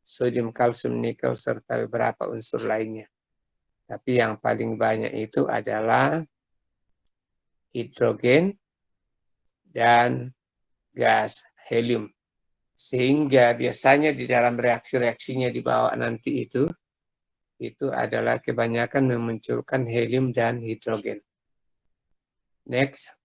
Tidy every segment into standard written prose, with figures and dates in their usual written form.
sodium, kalsium, nikel, serta beberapa unsur lainnya. Tapi yang paling banyak itu adalah hidrogen dan gas helium. Sehingga biasanya di dalam reaksi-reaksinya di bawah nanti itu adalah kebanyakan memunculkan helium dan hidrogen. Next.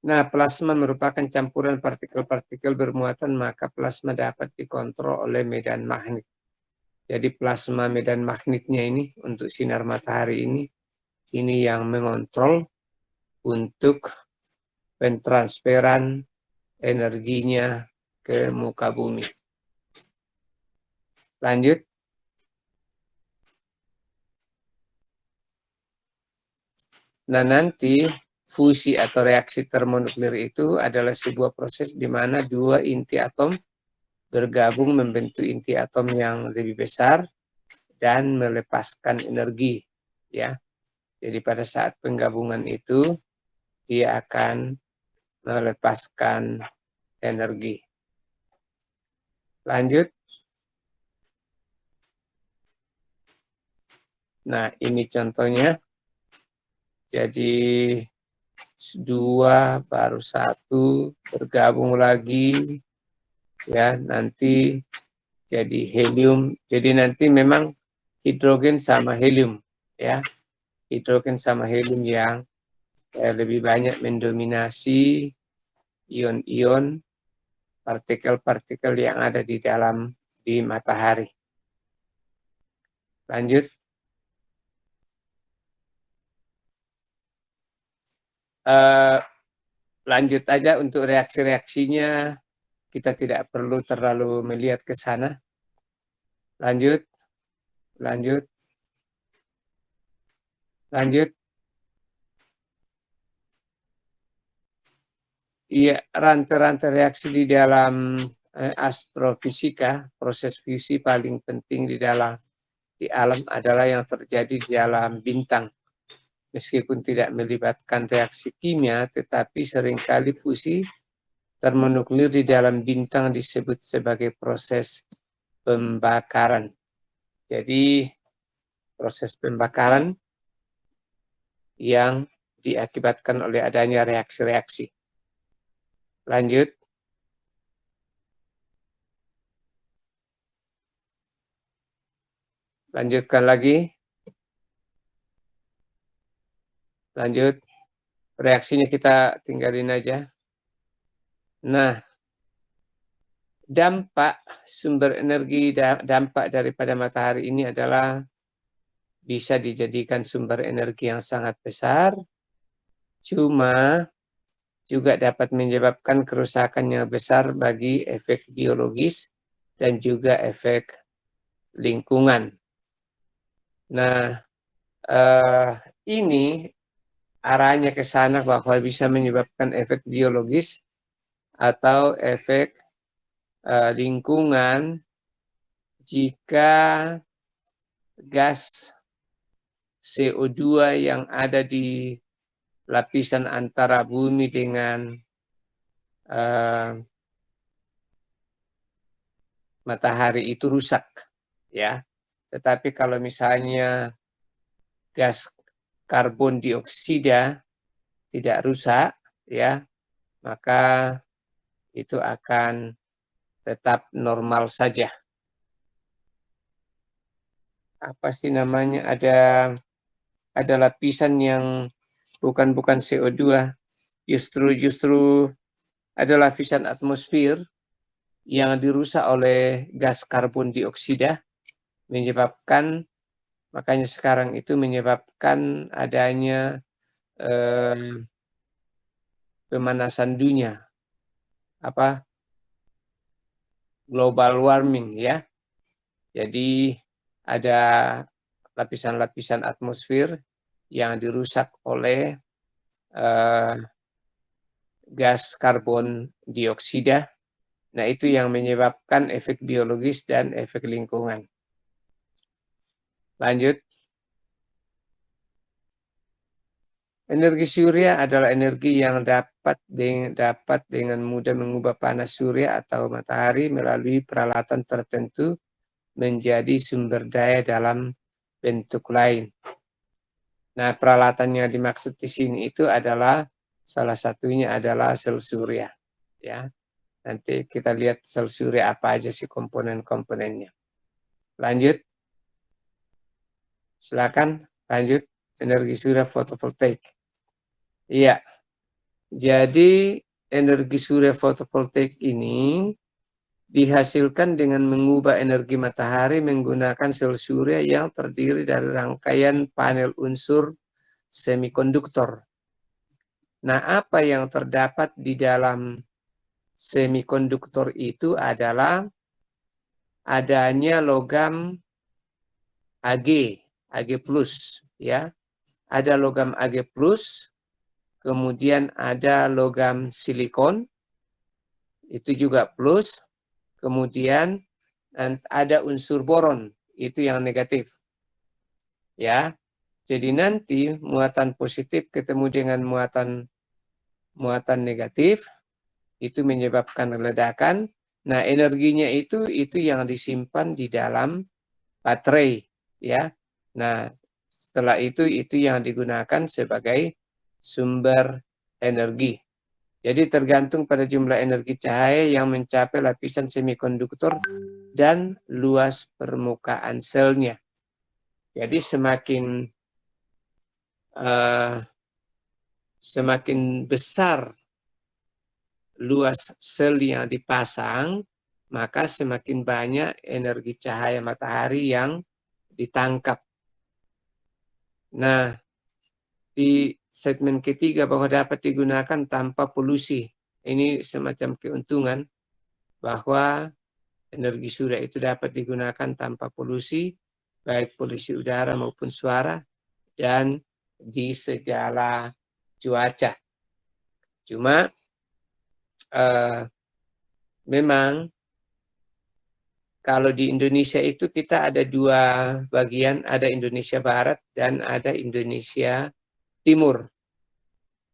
Nah, plasma merupakan campuran partikel-partikel bermuatan, maka plasma dapat dikontrol oleh medan magnet. Jadi plasma medan magnetnya ini untuk sinar matahari ini yang mengontrol untuk pentransferan energinya ke muka bumi. Lanjut. Nah, nanti fusi atau reaksi termonuklir itu adalah sebuah proses di mana dua inti atom bergabung membentuk inti atom yang lebih besar dan melepaskan energi, ya. Jadi pada saat penggabungan itu dia akan melepaskan energi. Lanjut. Nah, ini contohnya. Jadi dua baru satu bergabung lagi, ya, nanti jadi helium. Jadi nanti memang hidrogen sama helium, ya. Hidrogen sama helium yang lebih banyak mendominasi ion-ion partikel-partikel yang ada di matahari. Lanjut. Lanjut aja untuk reaksi-reaksinya, kita tidak perlu terlalu melihat ke sana. Lanjut. Iya, rantai-rantai reaksi di dalam astrofisika, proses fusi paling penting di alam adalah yang terjadi di dalam bintang. Meskipun tidak melibatkan reaksi kimia, tetapi seringkali fusi termonuklir di dalam bintang disebut sebagai proses pembakaran. Jadi proses pembakaran yang diakibatkan oleh adanya reaksi-reaksi. Lanjut. Lanjutkan lagi. Lanjut. Reaksinya kita tinggalin aja. Nah, dampak sumber energi, dampak daripada matahari ini adalah bisa dijadikan sumber energi yang sangat besar, cuma juga dapat menyebabkan kerusakan yang besar bagi efek biologis dan juga efek lingkungan. Nah, ini arahnya ke sana bahwa bisa menyebabkan efek biologis atau efek lingkungan jika gas CO2 yang ada di lapisan antara bumi dengan matahari itu rusak, ya. Tetapi kalau misalnya gas karbon dioksida tidak rusak, ya, maka itu akan tetap normal saja. Apa sih namanya? Ada lapisan yang bukan CO2, justru ada lapisan atmosfer yang dirusak oleh gas karbon dioksida, makanya sekarang itu menyebabkan adanya pemanasan dunia, global warming, ya. Jadi ada lapisan-lapisan atmosfer yang dirusak oleh gas karbon dioksida. Nah, itu yang menyebabkan efek biologis dan efek lingkungan. Lanjut. Energi surya adalah energi yang dapat dengan mudah mengubah panas surya atau matahari melalui peralatan tertentu menjadi sumber daya dalam bentuk lain. Nah, peralatan yang dimaksud di sini itu adalah salah satunya adalah sel surya. Ya, nanti kita lihat sel surya apa aja sih komponen-komponennya. Lanjut, silakan lanjut. Energi surya fotovoltaik. Iya, jadi energi surya fotovoltaik ini dihasilkan dengan mengubah energi matahari menggunakan sel surya yang terdiri dari rangkaian panel unsur semikonduktor. Nah, apa yang terdapat di dalam semikonduktor itu adalah adanya logam Ag plus, ya. Ada logam Ag plus, kemudian ada logam silikon, itu juga plus, kemudian ada unsur boron, itu yang negatif. Ya. Jadi nanti muatan positif ketemu dengan muatan negatif, itu menyebabkan ledakan. Nah, energinya itu yang disimpan di dalam baterai, ya. Nah, setelah itu yang digunakan sebagai sumber energi. Jadi tergantung pada jumlah energi cahaya yang mencapai lapisan semikonduktor dan luas permukaan selnya. Jadi semakin besar luas sel yang dipasang, maka semakin banyak energi cahaya matahari yang ditangkap. Nah, di segmen ketiga bahwa dapat digunakan tanpa polusi. Ini semacam keuntungan bahwa energi surya itu dapat digunakan tanpa polusi, baik polusi udara maupun suara, dan di segala cuaca. Cuma memang kalau di Indonesia itu kita ada dua bagian, ada Indonesia Barat dan ada Indonesia Timur.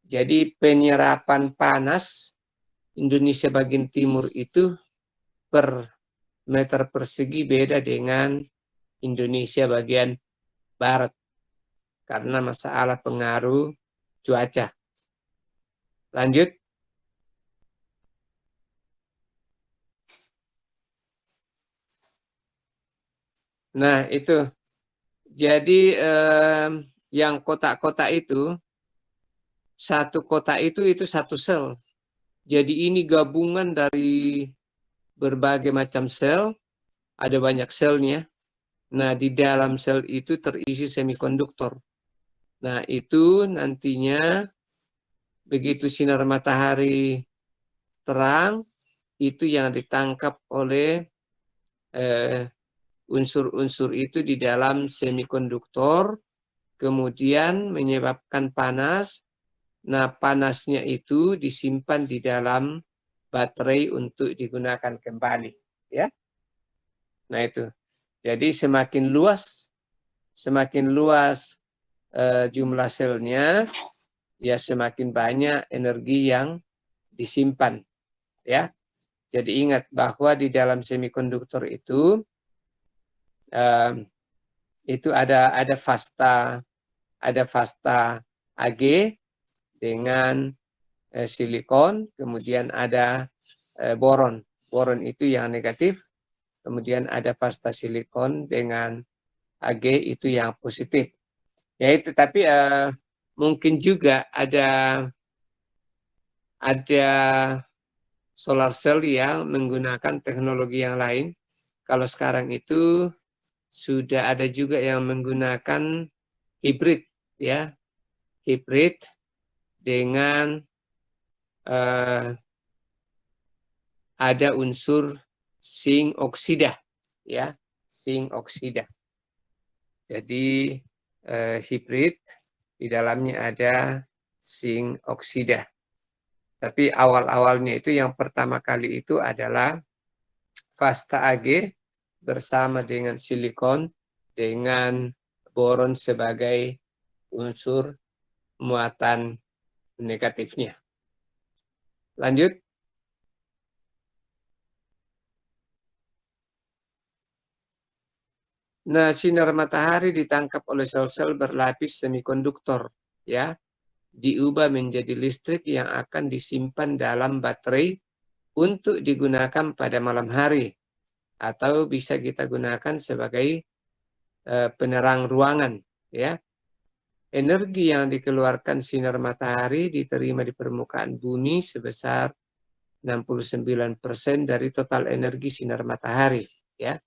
Jadi penyerapan panas Indonesia bagian timur itu per meter persegi beda dengan Indonesia bagian barat karena masalah pengaruh cuaca. Lanjut. Nah, itu. Jadi yang kotak-kotak itu, satu kotak itu satu sel. Jadi ini gabungan dari berbagai macam sel, ada banyak selnya. Nah, di dalam sel itu terisi semikonduktor. Nah, itu nantinya begitu sinar matahari terang, itu yang ditangkap oleh unsur-unsur itu di dalam semikonduktor, kemudian menyebabkan panas. Nah, panasnya itu disimpan di dalam baterai untuk digunakan kembali. Ya. Nah, itu. Jadi semakin luas jumlah selnya, ya semakin banyak energi yang disimpan. Ya. Jadi ingat bahwa di dalam semikonduktor itu ada fasta Ag dengan silikon, kemudian ada boron. Boron itu yang negatif, kemudian ada fasta silikon dengan Ag itu yang positif. Ya itu, tapi mungkin juga ada solar cell yang menggunakan teknologi yang lain. Kalau sekarang itu sudah ada juga yang menggunakan hibrid, ya, hibrid dengan ada unsur zinc oksida, ya, zinc oksida. Jadi hibrid di dalamnya ada zinc oksida. Tapi awal-awalnya itu yang pertama kali itu adalah fasta Ag bersama dengan silikon dengan boron sebagai unsur muatan negatifnya. Lanjut. Nah, sinar matahari ditangkap oleh sel-sel berlapis semikonduktor, ya, diubah menjadi listrik yang akan disimpan dalam baterai untuk digunakan pada malam hari, atau bisa kita gunakan sebagai penerang ruangan, ya. Energi yang dikeluarkan sinar matahari diterima di permukaan bumi sebesar 69% dari total energi sinar matahari, ya.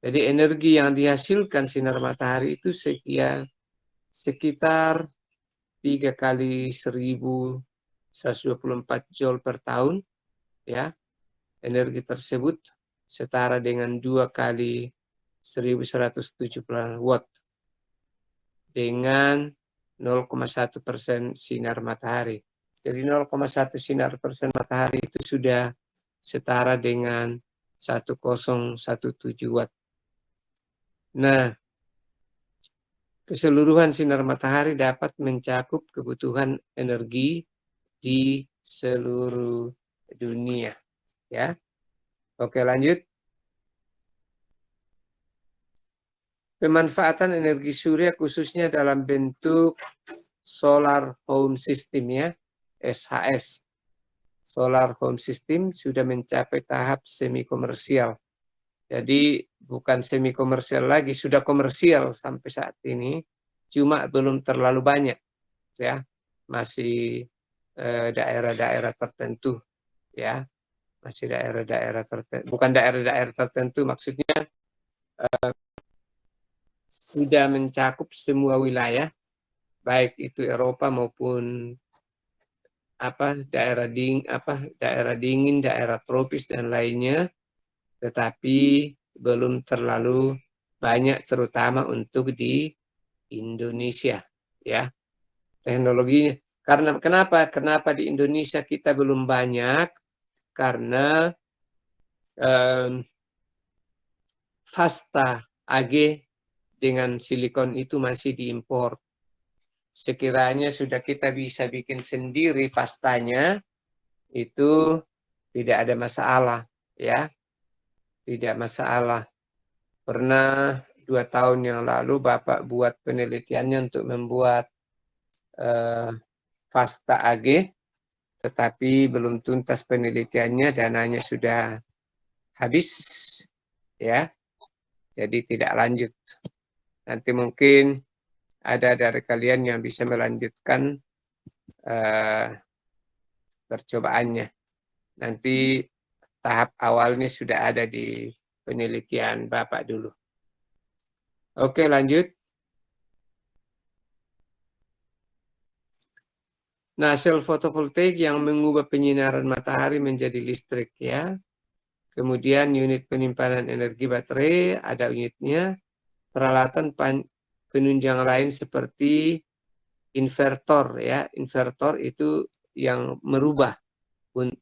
Jadi energi yang dihasilkan sinar matahari itu sekitar 3 kali 1124 joule per tahun, ya. Energi tersebut setara dengan 2 kali 1170 watt dengan 0,1% sinar matahari. Jadi 0,1 sinar persen matahari itu sudah setara dengan 1017 watt. Nah, keseluruhan sinar matahari dapat mencakup kebutuhan energi di seluruh dunia, ya. Oke, lanjut. Pemanfaatan energi surya khususnya dalam bentuk solar home system, ya, SHS. Solar home system sudah mencapai tahap semi komersial. Jadi bukan semi komersial lagi, sudah komersial sampai saat ini, cuma belum terlalu banyak, ya. Masih daerah-daerah tertentu, ya. Masih daerah-daerah tertentu, bukan daerah-daerah tertentu, maksudnya sudah mencakup semua wilayah, baik itu Eropa maupun daerah dingin, daerah tropis dan lainnya, tetapi belum terlalu banyak, terutama untuk di Indonesia, ya. Teknologinya. Kenapa di Indonesia kita belum banyak? Karena Fasta AG dengan silikon itu masih diimpor. Sekiranya sudah kita bisa bikin sendiri pastanya, itu tidak ada masalah, ya. Tidak masalah. Pernah 2 tahun yang lalu Bapak buat penelitiannya untuk membuat Fasta AG, tetapi belum tuntas penelitiannya, dananya sudah habis, ya. Jadi tidak lanjut. Nanti mungkin ada dari kalian yang bisa melanjutkan percobaannya. Nanti tahap awalnya sudah ada di penelitian Bapak dulu. Oke, lanjut. Nah, sel fotovoltaik yang mengubah penyinaran matahari menjadi listrik, ya. Kemudian unit penyimpanan energi baterai, ada unitnya. Peralatan penunjang lain seperti invertor, ya. Invertor itu yang merubah,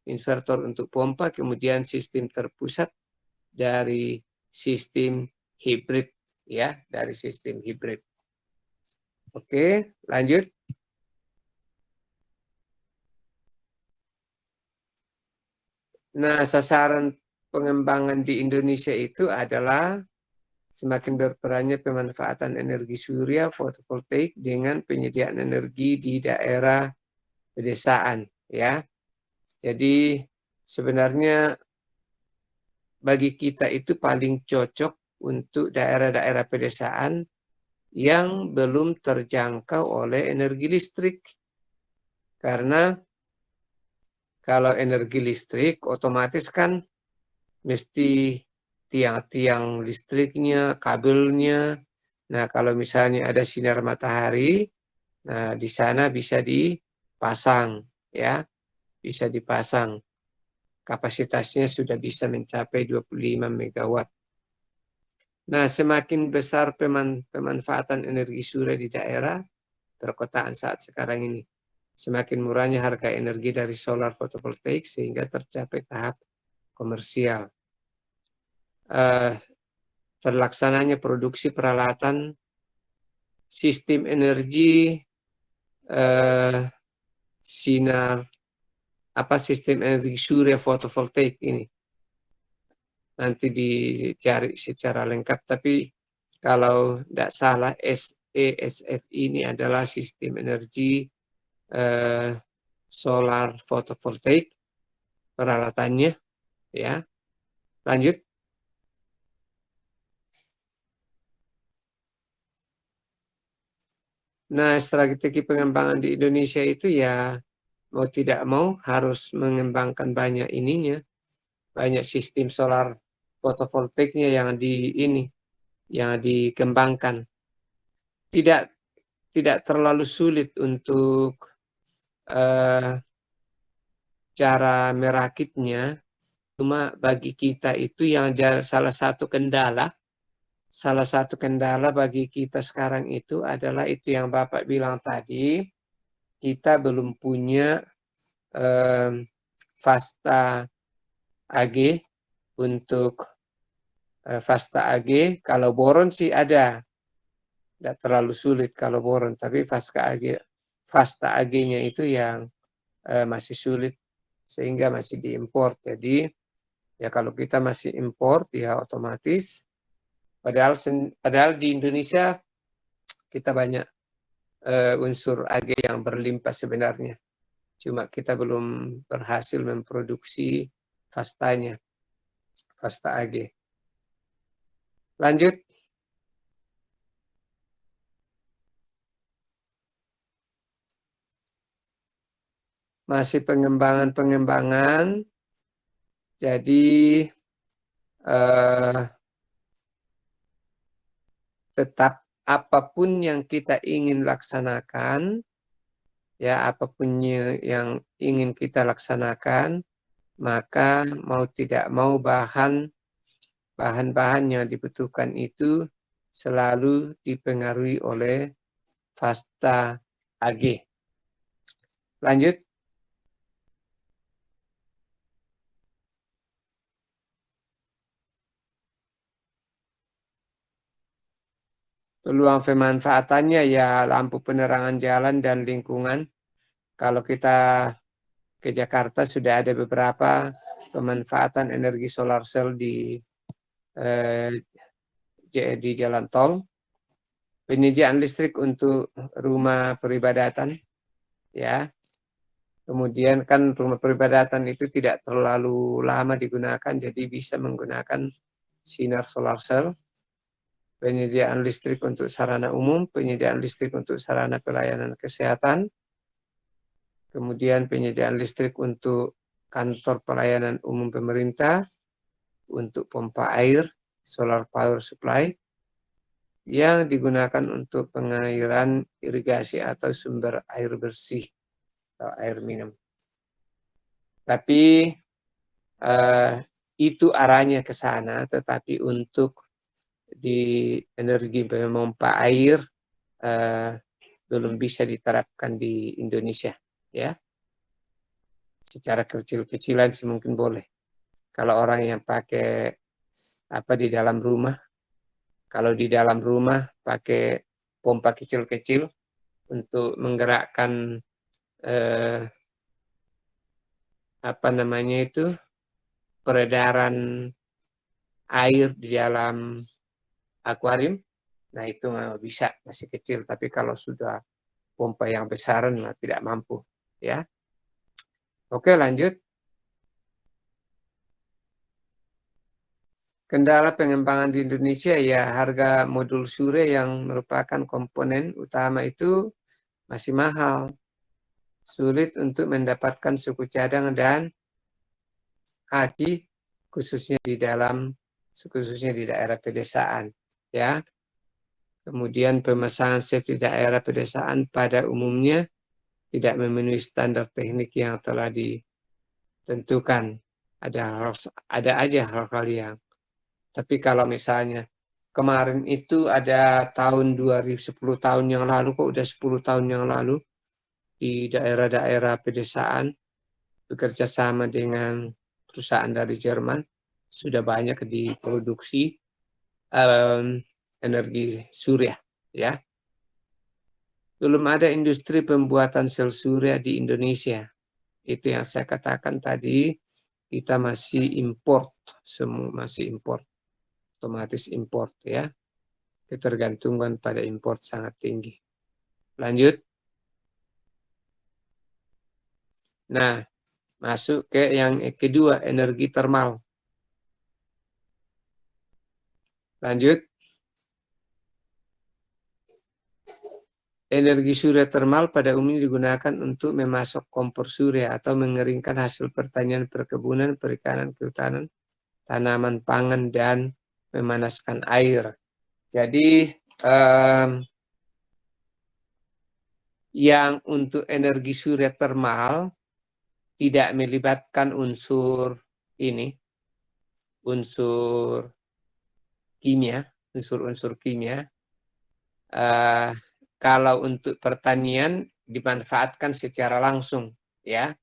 invertor untuk pompa, kemudian sistem terpusat dari sistem hibrid, ya, dari sistem hibrid. Oke, lanjut. Nah, sasaran pengembangan di Indonesia itu adalah semakin berperannya pemanfaatan energi surya fotovoltaik dengan penyediaan energi di daerah pedesaan, ya. Jadi sebenarnya bagi kita itu paling cocok untuk daerah-daerah pedesaan yang belum terjangkau oleh energi listrik. Karena kalau energi listrik otomatis kan mesti tiang-tiang listriknya, kabelnya. Nah, kalau misalnya ada sinar matahari, nah di sana bisa dipasang, ya. Bisa dipasang. Kapasitasnya sudah bisa mencapai 25 megawatt. Nah, semakin besar pemanfaatan energi surya di daerah perkotaan saat sekarang ini, semakin murahnya harga energi dari solar fotovoltaik sehingga tercapai tahap komersial. Terlaksananya produksi peralatan sistem energi sinar sistem energi surya fotovoltaik ini. Nanti dicari secara lengkap, tapi kalau tidak salah SESF ini adalah sistem energi solar fotovoltaik peralatannya, ya. Lanjut. Nah, strategi pengembangan di Indonesia itu ya mau tidak mau harus mengembangkan banyak banyak sistem solar fotovoltaiknya yang dikembangkan. Tidak terlalu sulit untuk cara merakitnya, cuma bagi kita itu yang salah satu kendala bagi kita sekarang itu adalah itu yang Bapak bilang tadi, kita belum punya Fasta AG untuk Fasta AG. Kalau boron sih ada, tidak terlalu sulit kalau boron, tapi Fasta AG-nya itu yang masih sulit sehingga masih diimpor. Jadi ya kalau kita masih impor ya otomatis, padahal di Indonesia kita banyak unsur AG yang berlimpah sebenarnya. Cuma kita belum berhasil memproduksi Fasta AG. Lanjut. Masih pengembangan. Jadi tetap apapun yang kita ingin laksanakan, ya apapun yang ingin kita laksanakan, maka mau tidak mau bahan-bahan yang dibutuhkan itu selalu dipengaruhi oleh Fasta AG. Lanjut. Peluang pemanfaatannya ya lampu penerangan jalan dan lingkungan. Kalau kita ke Jakarta sudah ada beberapa pemanfaatan energi solar cell di jalan tol. Penyediaan listrik untuk rumah peribadatan, ya. Kemudian kan rumah peribadatan itu tidak terlalu lama digunakan, jadi bisa menggunakan sinar solar cell. Penyediaan listrik untuk sarana umum, penyediaan listrik untuk sarana pelayanan kesehatan, kemudian penyediaan listrik untuk kantor pelayanan umum pemerintah, untuk pompa air, solar power supply, yang digunakan untuk pengairan irigasi atau sumber air bersih atau air minum. Tapi itu arahnya ke sana, tetapi untuk di energi pompa air belum bisa diterapkan di Indonesia, ya. Secara kecil-kecilan sih mungkin boleh. Kalau orang yang pakai di dalam rumah, kalau di dalam rumah pakai pompa kecil-kecil untuk menggerakkan peredaran air di dalam akuarium, nah itu bisa, masih kecil. Tapi kalau sudah pompa yang besaran tidak mampu, ya. Oke, lanjut. Kendala pengembangan di Indonesia ya harga modul surya yang merupakan komponen utama itu masih mahal. Sulit untuk mendapatkan suku cadang dan aki khususnya di daerah pedesaan, ya. Kemudian pemasangan safety daerah pedesaan pada umumnya tidak memenuhi standar teknik yang telah ditentukan. Ada aja hal-hal yang. Tapi kalau misalnya kemarin itu ada tahun 2010 tahun yang lalu, kok udah 10 tahun yang lalu, di daerah-daerah pedesaan bekerja sama dengan perusahaan dari Jerman sudah banyak diproduksi energi surya, ya. belum ada industri pembuatan sel surya di Indonesia. Itu yang saya katakan tadi, kita masih import, semua masih import, otomatis import ya. Ketergantungan pada import sangat tinggi. Lanjut. Nah, masuk ke yang kedua, energi termal. Lanjut. Energi surya termal pada umumnya digunakan untuk memasok kompor surya atau mengeringkan hasil pertanian, perkebunan, perikanan, kehutanan, tanaman pangan, dan memanaskan air. Jadi, yang untuk energi surya termal tidak melibatkan unsur ini, unsur kimia, unsur-unsur kimia. Kalau untuk pertanian dimanfaatkan secara langsung, ya,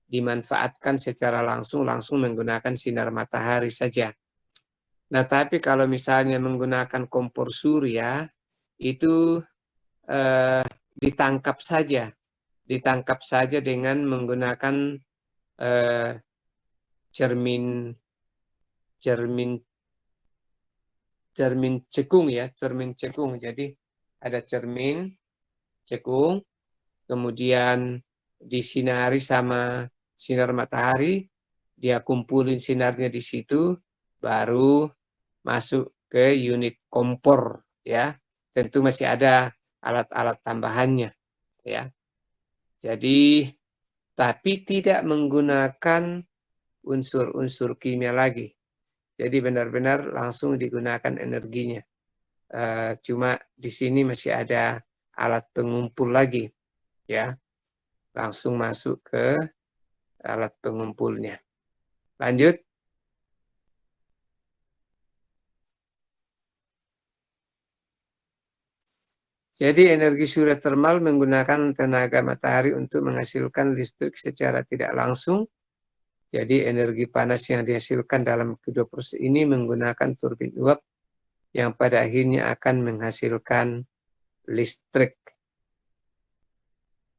dimanfaatkan secara langsung menggunakan sinar matahari saja. Nah, tapi kalau misalnya menggunakan kompor surya itu ditangkap saja dengan menggunakan cermin cekung ya, cermin cekung. Jadi ada cermin cekung, kemudian disinari sama sinar matahari, dia kumpulin sinarnya di situ, baru masuk ke unit kompor ya. Tentu masih ada alat-alat tambahannya ya. Jadi tapi tidak menggunakan unsur-unsur kimia lagi. Jadi benar-benar langsung digunakan energinya. Cuma di sini masih ada alat pengumpul lagi ya. Langsung masuk ke alat pengumpulnya. Lanjut. Jadi energi surya termal menggunakan tenaga matahari untuk menghasilkan listrik secara tidak langsung. Jadi energi panas yang dihasilkan dalam kedua proses ini menggunakan turbin uap yang pada akhirnya akan menghasilkan listrik.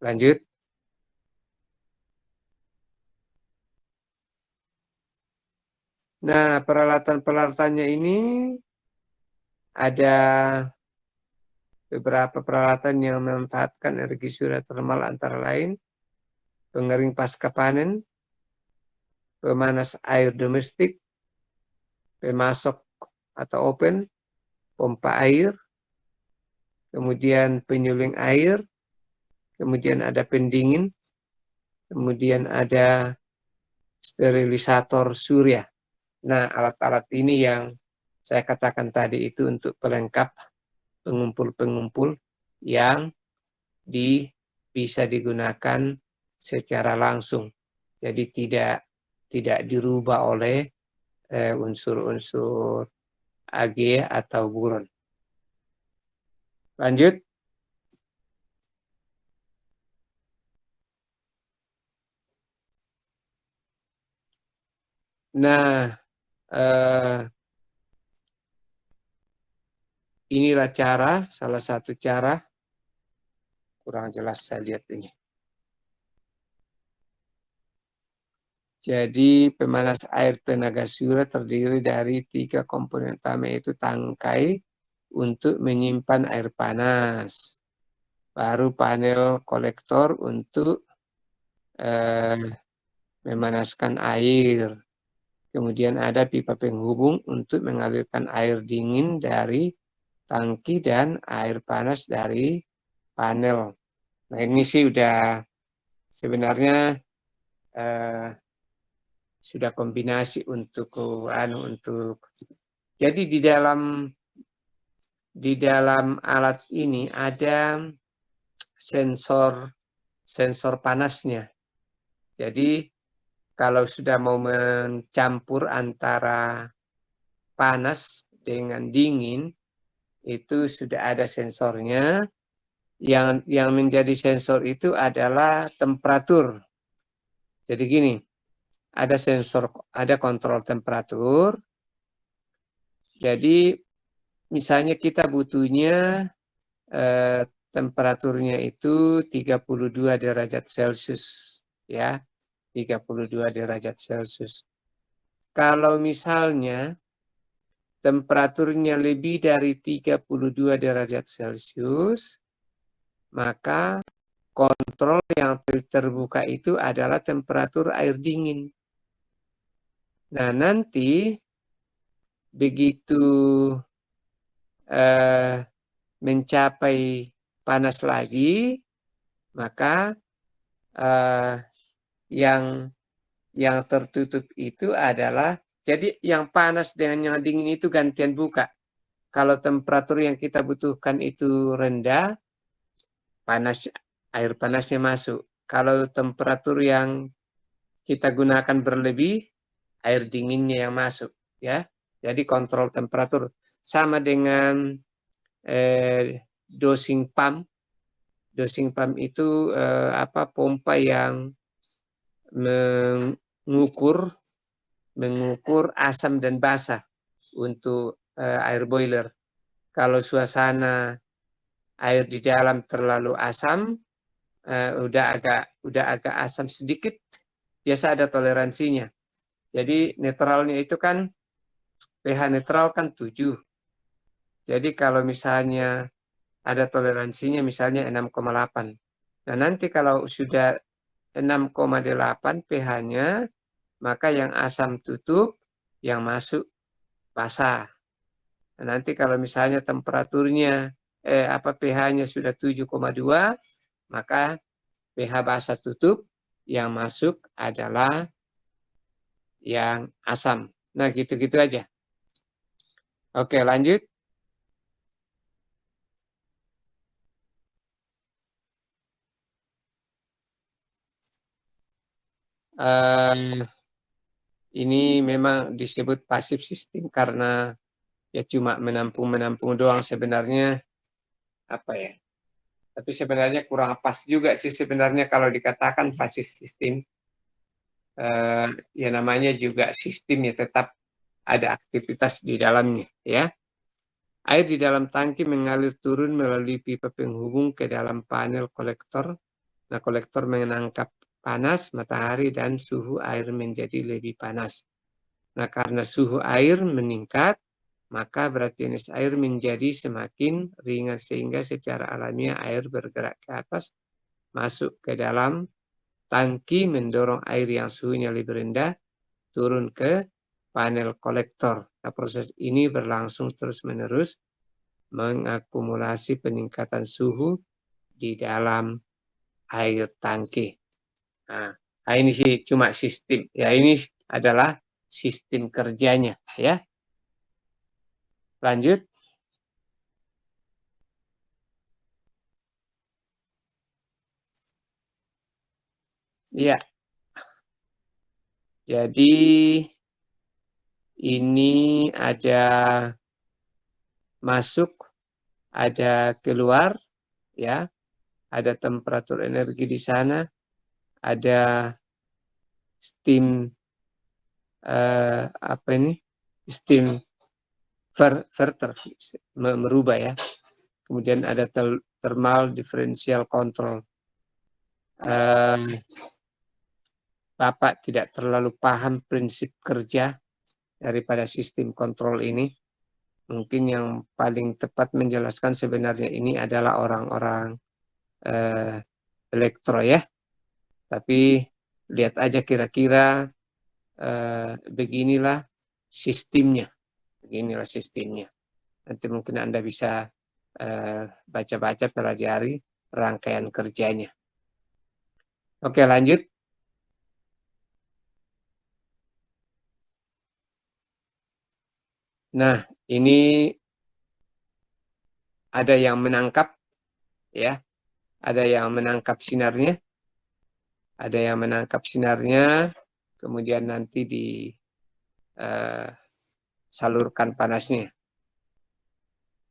Lanjut. Nah, peralatan-peralatannya ini ada beberapa peralatan yang memanfaatkan energi surya termal antara lain pengering pasca panen, pemanas air domestik, pemasok atau open, pompa air, kemudian penyuling air, kemudian ada pendingin, kemudian ada sterilisator surya. Nah, alat-alat ini yang saya katakan tadi itu untuk pelengkap pengumpul-pengumpul yang bisa digunakan secara langsung. Jadi tidak dirubah oleh unsur-unsur Ag atau buron. Lanjut. Nah, inilah salah satu cara, kurang jelas saya lihat ini. Jadi pemanas air tenaga surya terdiri dari 3 komponen utama, yaitu tangkai untuk menyimpan air panas, baru panel kolektor untuk memanaskan air, kemudian ada pipa penghubung untuk mengalirkan air dingin dari tangki dan air panas dari panel. Nah, ini sih udah sebenarnya sudah kombinasi untuk jadi di dalam alat ini ada sensor panasnya. Jadi kalau sudah mau mencampur antara panas dengan dingin, itu sudah ada sensornya. Yang menjadi sensor itu adalah temperatur. Jadi gini, ada sensor, ada kontrol temperatur. Jadi misalnya kita butuhnya temperaturnya itu 32 derajat Celcius, ya. 32 derajat Celcius. Kalau misalnya temperaturnya lebih dari 32 derajat Celcius, maka kontrol yang terbuka itu adalah temperatur air dingin. Nah, nanti begitu mencapai panas lagi, maka yang tertutup itu adalah, jadi yang panas dengan yang dingin itu gantian buka. Kalau temperatur yang kita butuhkan itu rendah, air panasnya masuk. Kalau temperatur yang kita gunakan berlebih, air dinginnya yang masuk, ya. Jadi kontrol temperatur sama dengan dosing pump. Dosing pump itu pompa yang mengukur asam dan basa untuk air boiler. Kalau suasana air di dalam terlalu asam, udah agak asam sedikit, biasa ada toleransinya. Jadi netralnya itu kan pH netral kan 7. Jadi kalau misalnya ada toleransinya misalnya 6,8. Nah, nanti kalau sudah 6,8 pH-nya, maka yang asam tutup, yang masuk basah. Nah, nanti kalau misalnya temperaturnya pH-nya sudah 7,2, maka pH basah tutup, yang masuk adalah yang asam. Nah, gitu-gitu aja. Oke, lanjut. Ini memang disebut pasif sistem karena ya cuma menampung doang sebenarnya, apa ya. Tapi sebenarnya kurang pas juga sih sebenarnya kalau dikatakan pasif sistem. Ya namanya juga sistem, ya tetap ada aktivitas di dalamnya, ya. Air di dalam tangki mengalir turun melalui pipa penghubung ke dalam panel kolektor. Nah, kolektor menangkap panas matahari dan suhu air menjadi lebih panas. Nah, karena suhu air meningkat, maka berat jenis air menjadi semakin ringan sehingga secara alamiah air bergerak ke atas, masuk ke dalam tangki, mendorong air yang suhunya lebih rendah turun ke panel kolektor. Nah, proses ini berlangsung terus-menerus mengakumulasi peningkatan suhu di dalam air tangki. Nah, ini sih cuma sistem. Ya, ini adalah sistem kerjanya, ya. Lanjut. Ya. Jadi ini ada masuk, ada keluar, ya. Ada temperatur energi di sana, ada steam steam verter merubah, ya. Kemudian ada thermal differential control. Bapak tidak terlalu paham prinsip kerja daripada sistem kontrol ini. Mungkin yang paling tepat menjelaskan sebenarnya ini adalah orang-orang elektro, ya. Tapi lihat aja kira-kira beginilah sistemnya. Beginilah sistemnya. Nanti mungkin Anda bisa baca-baca, pelajari rangkaian kerjanya. Oke, lanjut. Nah, ini ada yang menangkap, ya. Ada yang menangkap sinarnya. Ada yang menangkap sinarnya, kemudian nanti disalurkan panasnya.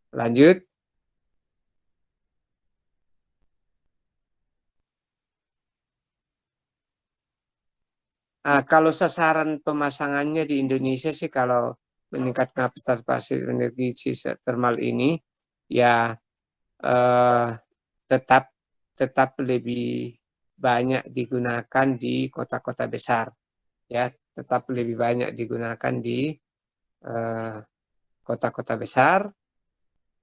Lanjut. Kalau sasaran pemasangannya di Indonesia sih, kalau meningkatkan kapasitas pasif energi thermal ini, ya tetap lebih banyak digunakan di kota-kota besar, ya, tetap lebih banyak digunakan di kota-kota besar.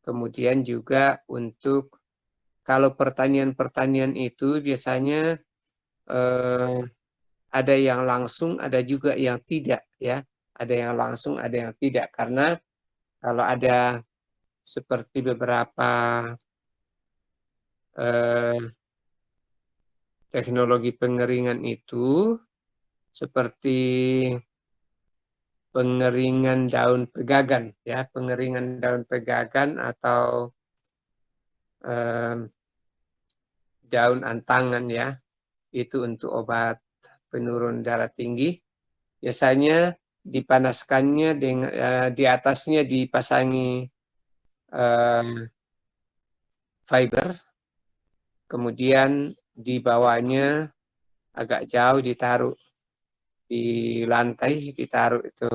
Kemudian juga untuk kalau pertanian itu biasanya ada yang langsung, ada juga yang tidak, ya, ada yang langsung, ada yang tidak, karena kalau ada seperti beberapa teknologi pengeringan itu seperti pengeringan daun pegagan, ya, pengeringan daun pegagan atau daun antangan, ya, itu untuk obat penurun darah tinggi. Biasanya dipanaskannya dengan di atasnya dipasangi fiber, kemudian di bawahnya agak jauh ditaruh di lantai, ditaruh itu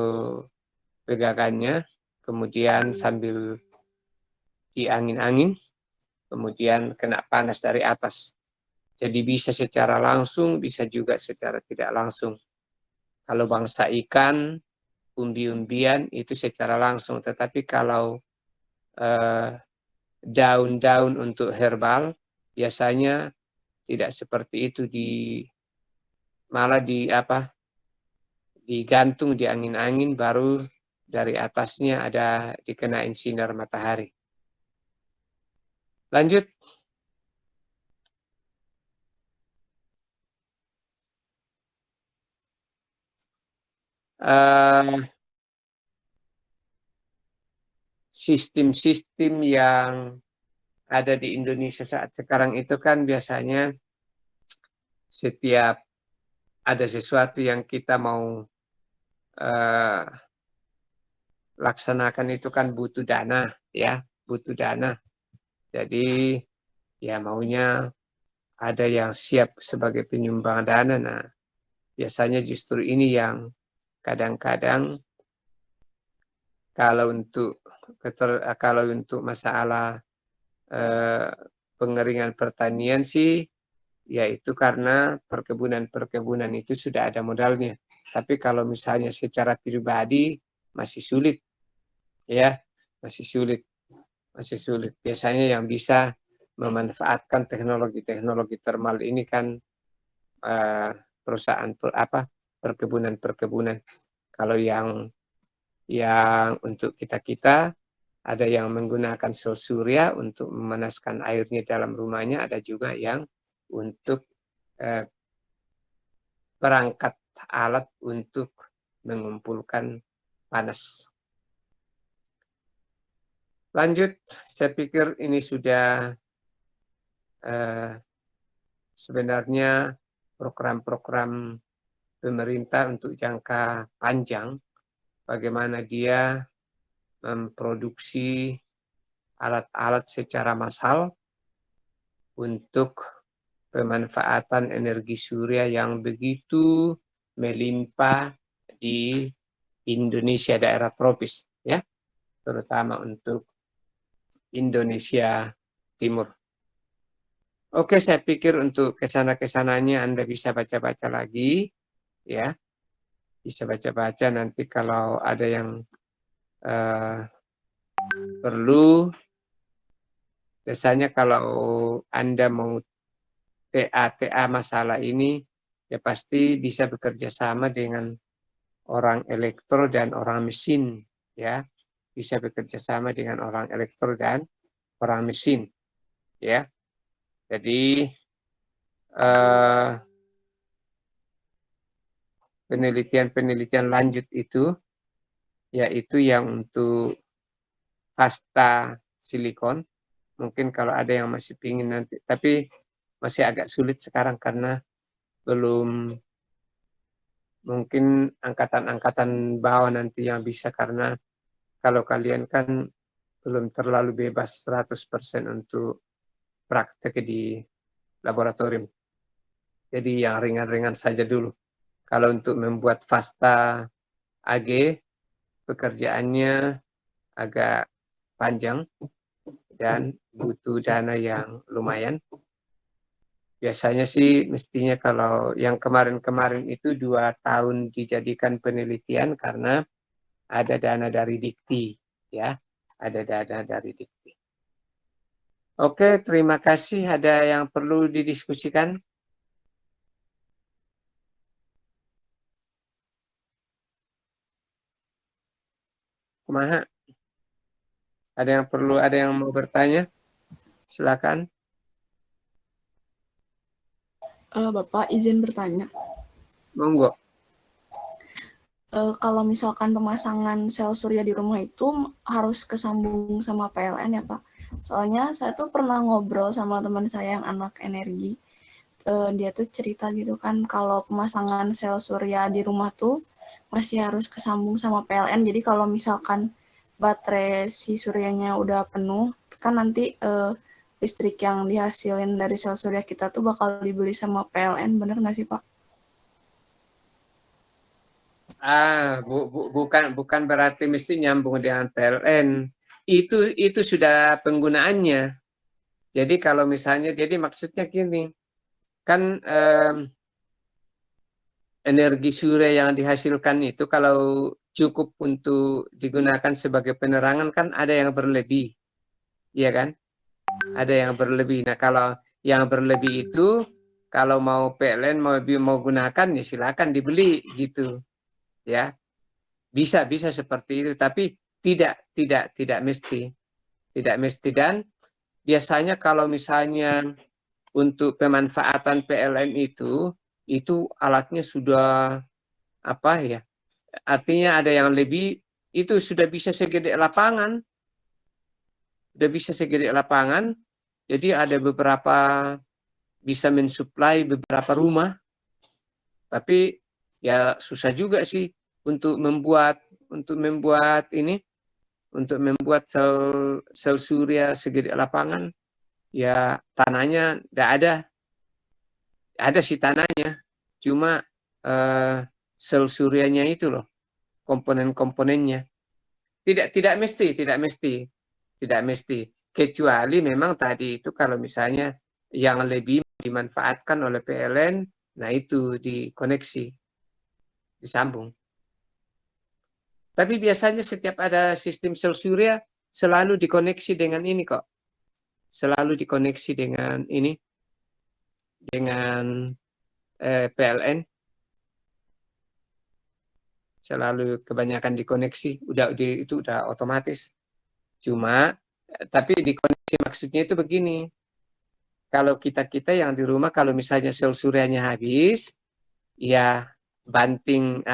pegangannya, kemudian sambil diangin-angin, kemudian kena panas dari atas. Jadi bisa secara langsung, bisa juga secara tidak langsung. Kalau bangsa ikan, umbi-umbian itu secara langsung, tetapi kalau daun-daun untuk herbal biasanya tidak seperti itu, malah digantung di angin-angin, baru dari atasnya ada dikenain sinar matahari. Lanjut. Sistem-sistem yang ada di Indonesia saat sekarang itu kan biasanya setiap ada sesuatu yang kita mau laksanakan itu kan butuh dana, ya, butuh dana. Jadi ya maunya ada yang siap sebagai penyumbang dana. Nah, biasanya justru ini yang kadang-kadang kalau untuk masalah pengeringan pertanian sih, yaitu karena perkebunan itu sudah ada modalnya. Tapi kalau misalnya secara pribadi masih sulit, ya, masih sulit. Biasanya yang bisa memanfaatkan teknologi termal ini kan perusahaan perkebunan. Kalau yang untuk kita ada yang menggunakan sel surya untuk memanaskan airnya dalam rumahnya, ada juga yang untuk perangkat alat untuk mengumpulkan panas. Lanjut, saya pikir ini sudah sebenarnya program-program pemerintah untuk jangka panjang, bagaimana dia memproduksi alat-alat secara massal untuk pemanfaatan energi surya yang begitu melimpah di Indonesia daerah tropis, ya, terutama untuk Indonesia Timur. Oke, saya pikir untuk kesana-kesananya Anda bisa baca-baca lagi, ya, bisa baca-baca. Nanti kalau ada yang perlu, biasanya kalau Anda mau TA masalah ini, ya pasti bisa bekerja sama dengan orang elektro dan orang mesin, ya, bisa bekerja sama dengan orang elektro dan orang mesin, ya. Jadi penelitian lanjut itu, yaitu yang untuk pasta silikon, mungkin kalau ada yang masih pingin nanti, tapi masih agak sulit sekarang karena belum, mungkin angkatan-angkatan bawah nanti yang bisa, karena kalau kalian kan belum terlalu bebas 100% untuk praktek di laboratorium. Jadi yang ringan-ringan saja dulu. Kalau untuk membuat pasta AG, pekerjaannya agak panjang. dan butuh dana yang lumayan. Biasanya sih mestinya kalau yang kemarin-kemarin itu 2 tahun dijadikan penelitian karena ada dana dari Dikti, ya, ada dana dari Dikti. Oke, terima kasih. Ada yang perlu didiskusikan? Kumaha? Ada yang mau bertanya? Silakan. Bapak izin bertanya. Monggo. Kalau misalkan pemasangan sel surya di rumah itu harus kesambung sama PLN ya Pak? Soalnya saya tuh pernah ngobrol sama teman saya yang anak energi. Dia tuh cerita gitu kan kalau pemasangan sel surya di rumah tuh masih harus kesambung sama PLN. Jadi kalau misalkan baterai si suryanya udah penuh, kan nanti listrik yang dihasilin dari sel surya kita tuh bakal dibeli sama PLN, bener nggak sih Pak? Bukan berarti mesti nyambung dengan PLN. Itu sudah penggunaannya. Jadi kalau misalnya, jadi maksudnya gini, kan energi surya yang dihasilkan itu kalau cukup untuk digunakan sebagai penerangan kan ada yang berlebih, ya kan? Ada yang berlebih. Nah kalau yang berlebih itu kalau mau PLN mau gunakan ya silakan dibeli gitu, ya. Bisa seperti itu, tapi tidak mesti, dan biasanya kalau misalnya untuk pemanfaatan PLN itu alatnya sudah apa ya? Artinya ada yang lebih, itu sudah bisa segede lapangan, Jadi ada beberapa bisa mensuplai beberapa rumah, tapi ya susah juga sih untuk membuat ini untuk membuat sel surya segede lapangan, ya tanahnya tidak ada sih tanahnya, cuma sel suryanya itu loh, komponen-komponennya. Tidak mesti, kecuali memang tadi itu kalau misalnya yang lebih dimanfaatkan oleh PLN, nah itu dikoneksi, disambung. Tapi biasanya setiap ada sistem sel surya selalu dikoneksi dengan ini kok. Selalu dikoneksi dengan ini, dengan PLN. Selalu kebanyakan dikoneksi, itu udah otomatis. Cuma tapi dikoneksi maksudnya itu begini. Kalau kita yang di rumah kalau misalnya sel suryanya habis, ya banting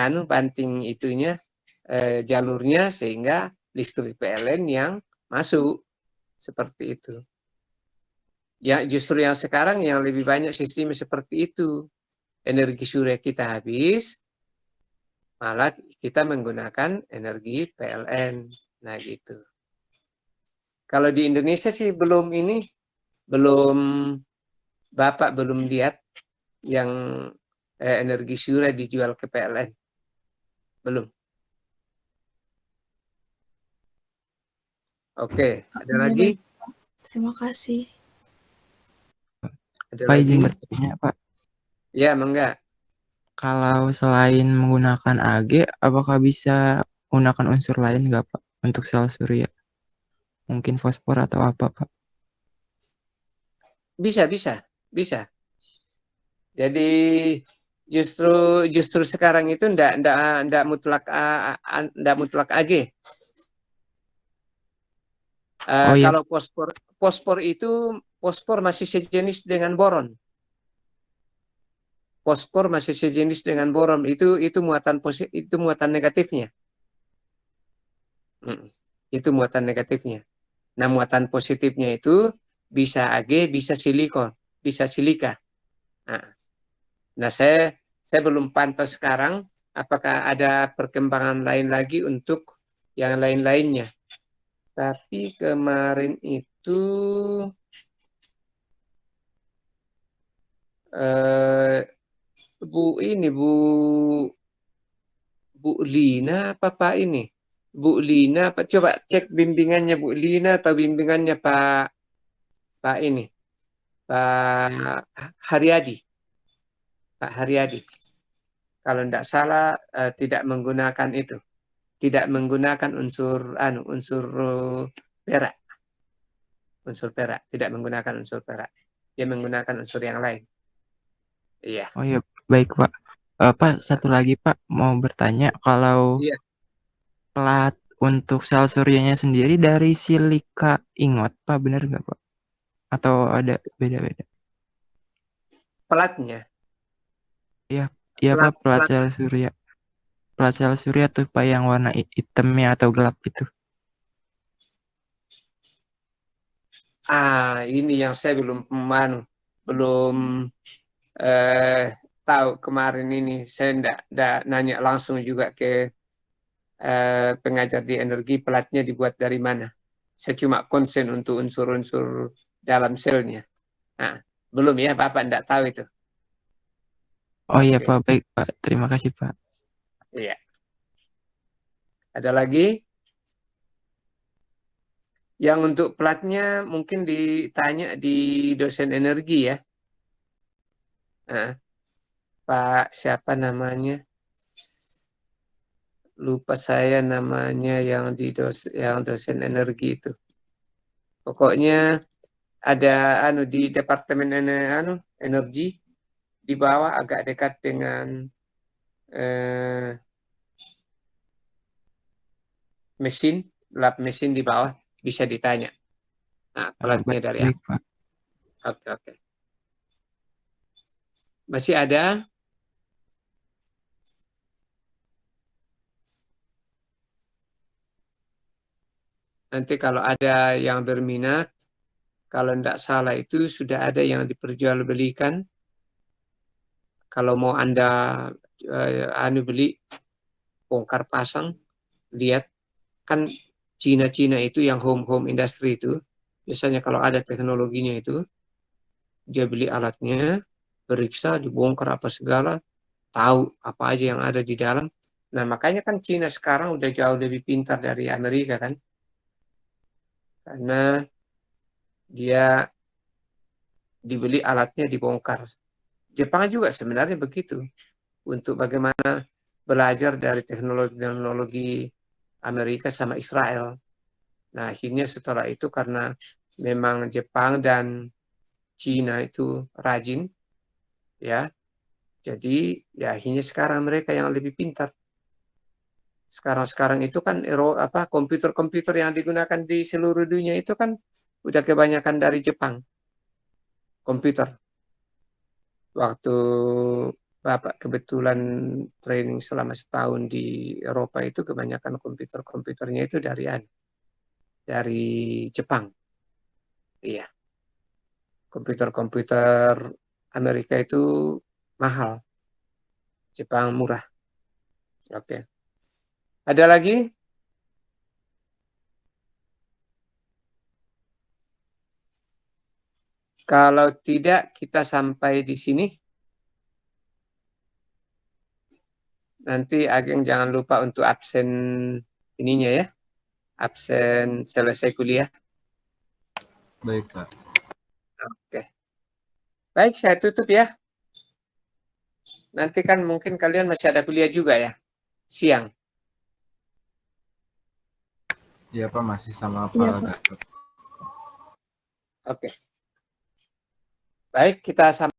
itunya jalurnya sehingga listrik PLN yang masuk seperti itu. Ya justru yang sekarang yang lebih banyak sistem seperti itu. Energi surya kita habis, malah kita menggunakan energi PLN. Nah gitu. Kalau di Indonesia sih Bapak belum lihat yang energi surya dijual ke PLN. Belum. Oke, ada Ya, lagi? baik. Terima kasih. Ada Pak lagi? izin bertanya Pak, Ya, mangga. kalau selain menggunakan AG, apakah bisa menggunakan unsur lain nggak Pak untuk sel surya? Mungkin fosfor atau apa Pak? Bisa. Jadi justru sekarang itu ndak mutlak AG. Oh iya, Kalau fosfor masih sejenis dengan boron. Fosfor masih sejenis dengan boron. Itu muatan negatifnya. Itu muatan negatifnya. Nah, muatan positifnya itu bisa AG, bisa silikon, bisa silika. Nah, saya belum pantau sekarang apakah ada perkembangan lain lagi untuk yang lain-lainnya. Tapi kemarin itu eh, Bu Lina apa Pak ini? Bu Lina, coba cek bimbingannya Bu Lina atau bimbingannya Pak ini, Pak Haryadi. Pak Haryadi. Kalau tidak salah tidak menggunakan itu, tidak menggunakan unsur perak, tidak menggunakan unsur perak. Dia menggunakan unsur yang lain. Iya. Oh iya, baik Pak. Pak, satu lagi Pak, mau bertanya kalau Iya. plat untuk sel suryanya sendiri dari silika ingot, Pak, benar nggak Pak? Atau ada beda-beda? Pelatnya. Iya, iya Pak, plat Plat. sel surya. Plat sel surya tuh Pak yang warna hitamnya atau gelap itu. Ini yang saya belum tahu kemarin ini. Saya enggak nanya langsung juga ke pengajar di energi, pelatnya dibuat dari mana. Saya cuma konsen untuk unsur-unsur dalam selnya. Nah, belum ya, Bapak enggak tahu itu. Oh iya Oke. Pak, baik Pak. Terima kasih Pak. Iya. Ada lagi? Yang untuk platnya mungkin ditanya di dosen energi ya. Nah, Pak siapa namanya? Lupa saya namanya yang dosen energi itu. Pokoknya ada di departemen energi di bawah agak dekat dengan lab mesin di bawah bisa ditanya. Nah, platnya dari Baik apa? Pak. Oke. Masih ada? Nanti kalau ada yang berminat, kalau tidak salah itu sudah ada yang diperjualbelikan. Kalau mau Anda beli, bongkar pasang, lihat kan Cina itu yang home industry itu, biasanya kalau ada teknologinya itu, dia beli alatnya, periksa, dibongkar apa segala, tahu apa aja yang ada di dalam. Nah, makanya kan Cina sekarang udah jauh lebih pintar dari Amerika kan, karena dia dibeli alatnya dibongkar. Jepang juga sebenarnya begitu, untuk bagaimana belajar dari teknologi Amerika sama Israel. Nah, akhirnya setelah itu karena memang Jepang dan Cina itu rajin, ya, jadi ya akhirnya sekarang mereka yang lebih pintar. Sekarang itu kan komputer-komputer yang digunakan di seluruh dunia itu kan udah kebanyakan dari Jepang. Komputer. Waktu Bapak kebetulan training selama setahun di Eropa itu kebanyakan komputernya itu dari Jepang. Iya. Komputer Amerika itu mahal. Jepang murah. Oke. Ada lagi? Kalau tidak, kita sampai di sini. Nanti Ageng jangan lupa untuk absen ininya ya. Absen selesai kuliah. Baik, Pak. Oke. Baik, saya tutup ya. Nanti kan mungkin kalian masih ada kuliah juga ya. Siang. Iya, Pak, masih sama Pak Iya, Pak. Gatot. Oke. Baik, kita sampai